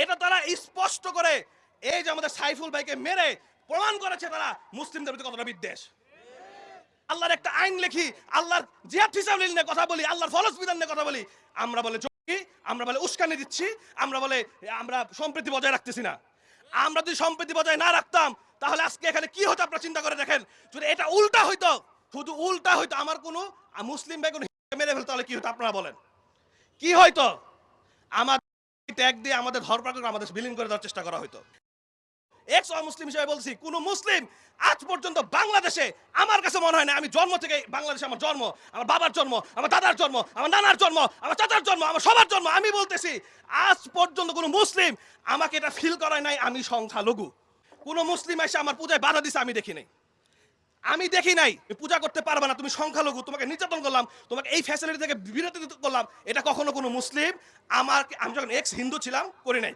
এটা তারা স্পষ্ট করে এই যে আমাদের সাইফুল ভাইকে মেরে প্রমাণ করেছে তারা মুসলিমদের প্রতি কতটা বিদ্বেষ। আল্লাহর একটা আইন লিখি, আল্লাহর জিহাদ ফিসাবিলিল্লাহ নিয়ে কথা বলি, আল্লাহর ফরজ বিধান নিয়ে কথা বলি, আমরা বলে জঙ্গি, আমরা বলে উস্কানি দিচ্ছি, আমরা বলে আমরা সম্প্রীতি বজায় রাখতেছি না। আমরা যদি সম্প্রীতি বজায় না রাখতাম তাহলে আজকে এখানে কি হতো আপনারা চিন্তা করে দেখেন। যদি এটা উল্টা হইতো, শুধু উল্টা হইতো, আমার কোনো মুসলিম ভাই কোনো মেরে ফেলতো, তাহলে কি হতো আপনারা বলেন? কি হয়তো? আমাদের ট্যাগ দিয়ে আমাদের ধরপাকড় আমাদের বিলীন করে দেওয়ার চেষ্টা করা হইতো। এক্স মুসলিম হিসেবে বলছি, কোন মুসলিম আজ পর্যন্ত বাংলাদেশে আমার কাছে মনে হয় না, আমি জন্ম থেকে বাংলাদেশে আমার জন্ম, আমার বাবার জন্ম, আমার দাদার জন্ম, আমার নানার জন্ম, আমার চাচার জন্ম, আমার সবার জন্ম, আমি বলতেছি আজ পর্যন্ত কোন মুসলিম আমাকে এটা ফিল করায় নাই আমি সংখ্যালঘু। কোন মুসলিম এসে আমার পূজায় বাধা দিছে আমি দেখি নাই, আমি দেখি নাই। পূজা করতে পারবে না, তুমি সংখ্যালঘু, তোমাকে নির্যাতন করলাম, তোমাকে এই ফ্যাসিলিটি থেকে বিরত করলাম, এটা কখনো কোনো মুসলিম আমার, আমি যখন এক্স হিন্দু ছিলাম করি নাই।